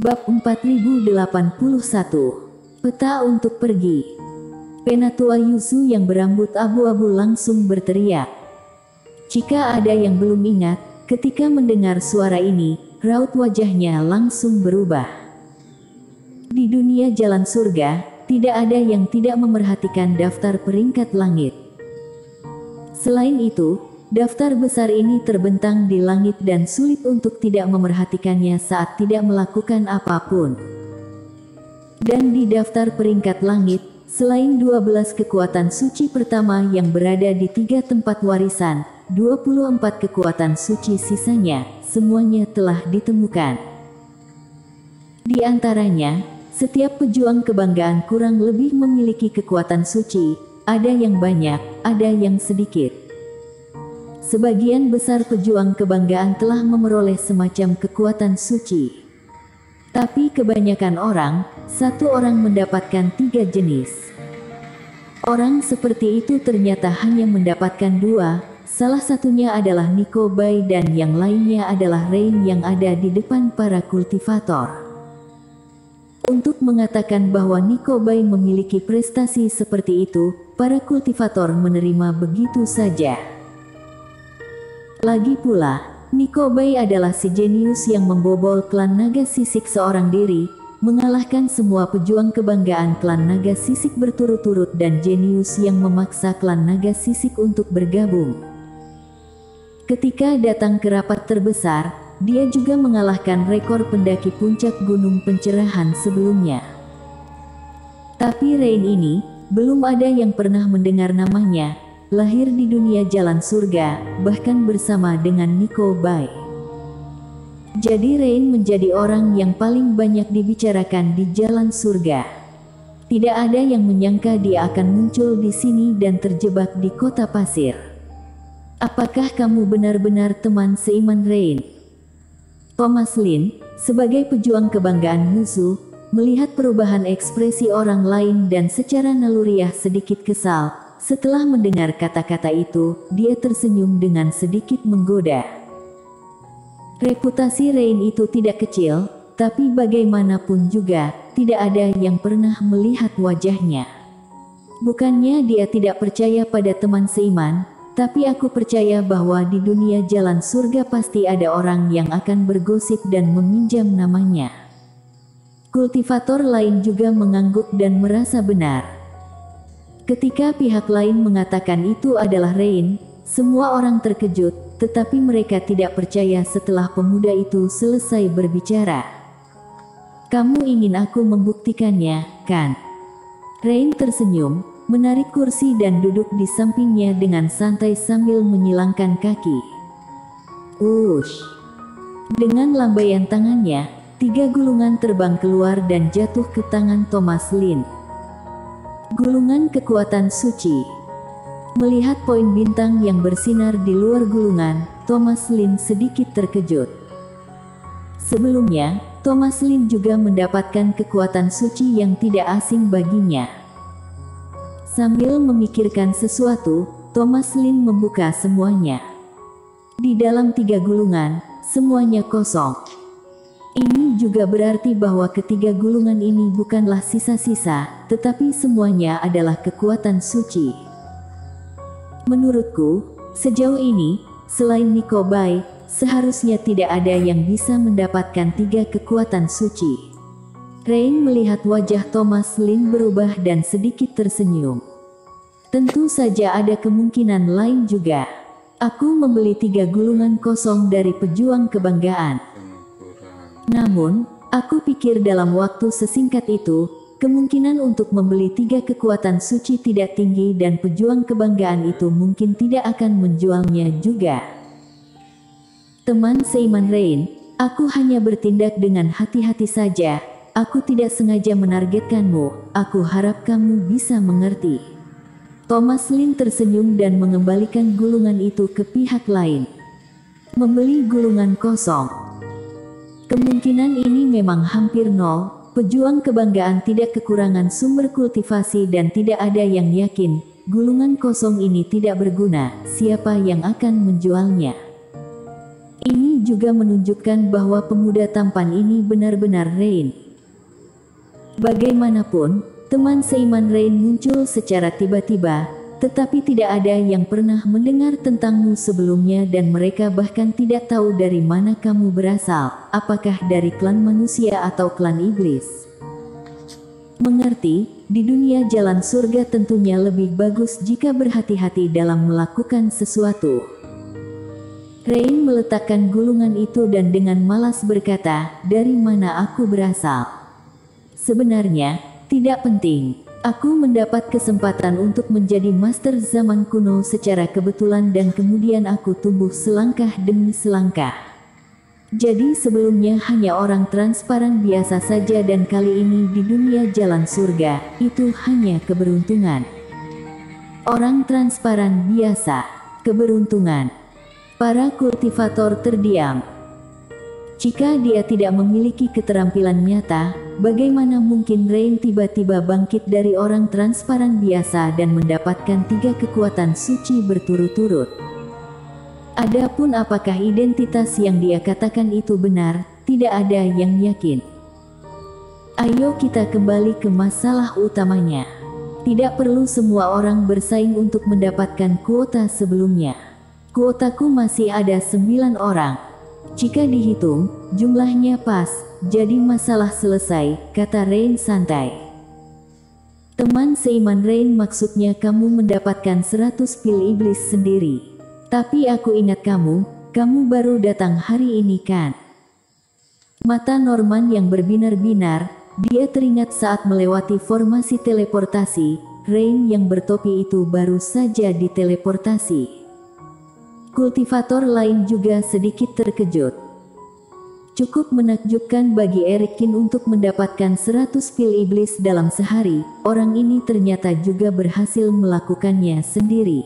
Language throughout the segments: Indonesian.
Bab 4081. Peta untuk pergi. Penatua Yuzu yang berambut abu-abu langsung berteriak. Jika ada yang belum ingat, ketika mendengar suara ini, raut wajahnya langsung berubah. Di dunia jalan surga, tidak ada yang tidak memerhatikan daftar peringkat langit. Selain itu, daftar besar ini terbentang di langit dan sulit untuk tidak memerhatikannya saat tidak melakukan apapun. Dan di daftar peringkat langit, selain 12 kekuatan suci pertama yang berada di 3 tempat warisan, 24 kekuatan suci sisanya, semuanya telah ditemukan. Di antaranya, setiap pejuang kebanggaan kurang lebih memiliki kekuatan suci, ada yang banyak, ada yang sedikit. Sebagian besar pejuang kebanggaan telah memperoleh semacam kekuatan suci. Tapi kebanyakan orang, satu orang mendapatkan 3 jenis. Orang seperti itu ternyata hanya mendapatkan 2, salah satunya adalah Nico Bai dan yang lainnya adalah Rain yang ada di depan para kultivator. Untuk mengatakan bahwa Nico Bai memiliki prestasi seperti itu, para kultivator menerima begitu saja. Lagi pula, Nico Bai adalah si jenius yang membobol klan naga sisik seorang diri, mengalahkan semua pejuang kebanggaan klan naga sisik berturut-turut dan jenius yang memaksa klan naga sisik untuk bergabung. Ketika datang ke rapat terbesar, dia juga mengalahkan rekor pendaki puncak gunung pencerahan sebelumnya. Tapi Rain ini, belum ada yang pernah mendengar namanya. Lahir di dunia jalan surga, bahkan bersama dengan Nico Bai. Jadi Rain menjadi orang yang paling banyak dibicarakan di jalan surga. Tidak ada yang menyangka dia akan muncul di sini dan terjebak di kota pasir. Apakah kamu benar-benar teman seiman Rain? Thomas Lin, sebagai pejuang kebanggaan Yuzu, melihat perubahan ekspresi orang lain dan secara naluriah sedikit kesal. Setelah mendengar kata-kata itu, dia tersenyum dengan sedikit menggoda. Reputasi Rain itu tidak kecil, tapi bagaimanapun juga, tidak ada yang pernah melihat wajahnya. Bukannya dia tidak percaya pada teman seiman, tapi aku percaya bahwa di dunia jalan surga pasti ada orang yang akan bergosip dan meminjam namanya. Kultivator lain juga mengangguk dan merasa benar. Ketika pihak lain mengatakan itu adalah Rain, semua orang terkejut, tetapi mereka tidak percaya setelah pemuda itu selesai berbicara. Kamu ingin aku membuktikannya, kan? Rain tersenyum, menarik kursi dan duduk di sampingnya dengan santai sambil menyilangkan kaki. Ush! Dengan lambaian tangannya, 3 gulungan terbang keluar dan jatuh ke tangan Thomas Lin. Gulungan kekuatan suci. Melihat poin bintang yang bersinar di luar gulungan, Thomas Lin sedikit terkejut. Sebelumnya, Thomas Lin juga mendapatkan kekuatan suci yang tidak asing baginya. Sambil memikirkan sesuatu, Thomas Lin membuka semuanya. Di dalam 3 gulungan, semuanya kosong. Ini juga berarti bahwa ketiga gulungan ini bukanlah sisa-sisa, tetapi semuanya adalah kekuatan suci. Menurutku, sejauh ini, selain Nico Bai, seharusnya tidak ada yang bisa mendapatkan 3 kekuatan suci. Rain melihat wajah Thomas Lin berubah dan sedikit tersenyum. Tentu saja ada kemungkinan lain juga. Aku membeli 3 gulungan kosong dari pejuang kebanggaan. Namun, aku pikir dalam waktu sesingkat itu, kemungkinan untuk membeli 3 kekuatan suci tidak tinggi dan pejuang kebanggaan itu mungkin tidak akan menjualnya juga. Teman seiman Rain, aku hanya bertindak dengan hati-hati saja, aku tidak sengaja menargetkanmu, aku harap kamu bisa mengerti. Thomas Lin tersenyum dan mengembalikan gulungan itu ke pihak lain. Membeli gulungan kosong. Kemungkinan ini memang hampir nol, pejuang kebanggaan tidak kekurangan sumber kultivasi dan tidak ada yang yakin, gulungan kosong ini tidak berguna, siapa yang akan menjualnya? Ini itu juga menunjukkan bahwa pemuda tampan ini benar-benar Rain. Bagaimanapun, teman seiman Rain muncul secara tiba-tiba, tetapi tidak ada yang pernah mendengar tentangmu sebelumnya dan mereka bahkan tidak tahu dari mana kamu berasal, apakah dari klan manusia atau klan iblis. Mengerti, di dunia jalan surga tentunya lebih bagus jika berhati-hati dalam melakukan sesuatu. Rain meletakkan gulungan itu dan dengan malas berkata, dari mana aku berasal? Sebenarnya, tidak penting. Aku mendapat kesempatan untuk menjadi master zaman kuno secara kebetulan dan kemudian aku tumbuh selangkah demi selangkah. Jadi sebelumnya hanya orang transparan biasa saja dan kali ini di dunia jalan surga, itu hanya keberuntungan. Orang transparan biasa, keberuntungan. Para kultivator terdiam. Jika dia tidak memiliki keterampilan nyata, bagaimana mungkin Rain tiba-tiba bangkit dari orang transparan biasa dan mendapatkan 3 kekuatan suci berturut-turut? Adapun apakah identitas yang dia katakan itu benar, tidak ada yang yakin. Ayo kita kembali ke masalah utamanya. Tidak perlu semua orang bersaing untuk mendapatkan kuota sebelumnya. Kuotaku masih ada 9 orang. Jika dihitung, jumlahnya pas, jadi masalah selesai, kata Rain santai. Teman seiman Rain, maksudnya kamu mendapatkan 100 pil iblis sendiri. Tapi aku ingat kamu baru datang hari ini kan? Mata Norman yang berbinar-binar, dia teringat saat melewati formasi teleportasi, Rain yang bertopi itu baru saja diteleportasi. Kultivator lain juga sedikit terkejut. Cukup menakjubkan bagi Erikin untuk mendapatkan 100 pil iblis dalam sehari, orang ini ternyata juga berhasil melakukannya sendiri.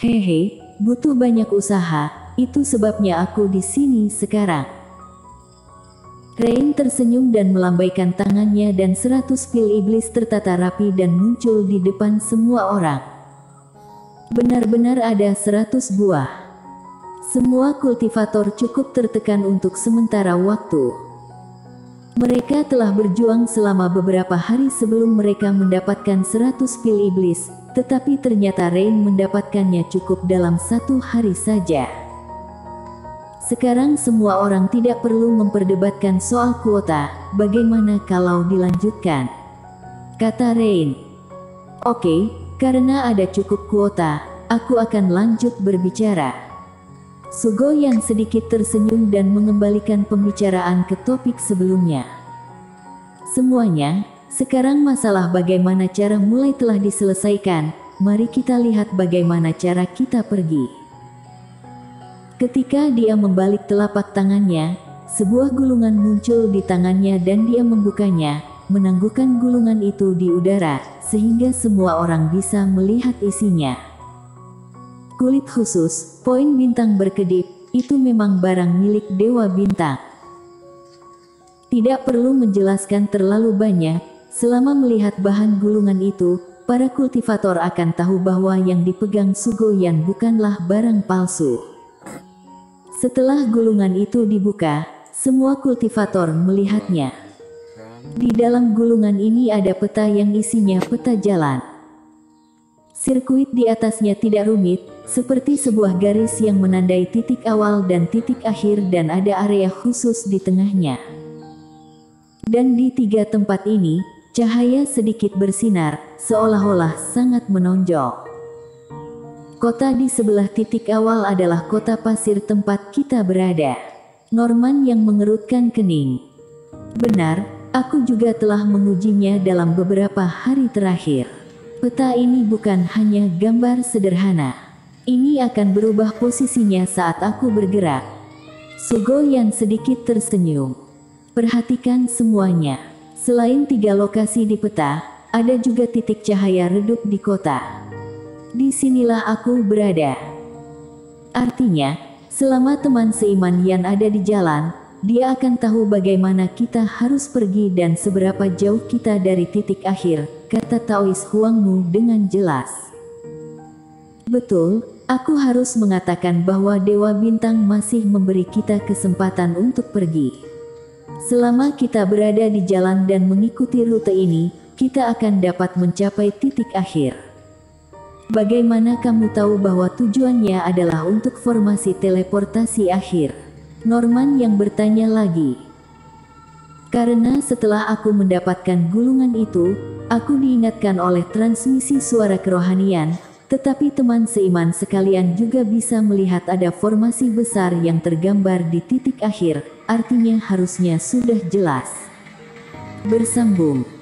Hehe, butuh banyak usaha, itu sebabnya aku di sini sekarang. Rain tersenyum dan melambaikan tangannya dan 100 pil iblis tertata rapi dan muncul di depan semua orang. Benar-benar ada 100 buah. Semua kultivator cukup tertekan untuk sementara waktu. Mereka telah berjuang selama beberapa hari sebelum mereka mendapatkan 100 pil iblis, tetapi ternyata Rain mendapatkannya cukup dalam 1 hari saja. Sekarang semua orang tidak perlu memperdebatkan soal kuota, bagaimana kalau dilanjutkan? Kata Rain. Oke. Karena ada cukup kuota, aku akan lanjut berbicara. Sugo yang sedikit tersenyum dan mengembalikan pembicaraan ke topik sebelumnya. Semuanya, sekarang masalah bagaimana cara mulai telah diselesaikan, mari kita lihat bagaimana cara kita pergi. Ketika dia membalik telapak tangannya, sebuah gulungan muncul di tangannya dan dia membukanya, menangguhkan gulungan itu di udara, sehingga semua orang bisa melihat isinya. Kulit khusus, poin bintang berkedip, itu memang barang milik Dewa Bintang. Tidak perlu menjelaskan terlalu banyak, selama melihat bahan gulungan itu, para kultivator akan tahu bahwa yang dipegang Sugoyan bukanlah barang palsu. Setelah gulungan itu dibuka, semua kultivator melihatnya. Di dalam gulungan ini ada peta yang isinya peta jalan. Sirkuit di atasnya tidak rumit, seperti sebuah garis yang menandai titik awal dan titik akhir dan ada area khusus di tengahnya. Dan di 3 tempat ini, cahaya sedikit bersinar, seolah-olah sangat menonjol. Kota di sebelah titik awal adalah kota pasir tempat kita berada. Norman yang mengerutkan kening. Benar. Aku juga telah mengujinya dalam beberapa hari terakhir. Peta ini bukan hanya gambar sederhana. Ini akan berubah posisinya saat aku bergerak. Sugoyan sedikit tersenyum. Perhatikan semuanya. Selain 3 lokasi di peta, ada juga titik cahaya redup di kota. Disinilah aku berada. Artinya, selama teman seiman Yan ada di jalan, dia akan tahu bagaimana kita harus pergi dan seberapa jauh kita dari titik akhir, kata Taois Huangmu dengan jelas. Betul, Aku harus mengatakan bahwa Dewa Bintang masih memberi kita kesempatan untuk pergi. Selama kita berada di jalan dan mengikuti rute ini, kita akan dapat mencapai titik akhir. Bagaimana kamu tahu bahwa tujuannya adalah untuk formasi teleportasi akhir? Norman yang bertanya lagi. Karena setelah aku mendapatkan gulungan itu, aku diingatkan oleh transmisi suara kerohanian, tetapi teman seiman sekalian juga bisa melihat ada formasi besar yang tergambar di titik akhir, artinya harusnya sudah jelas. Bersambung.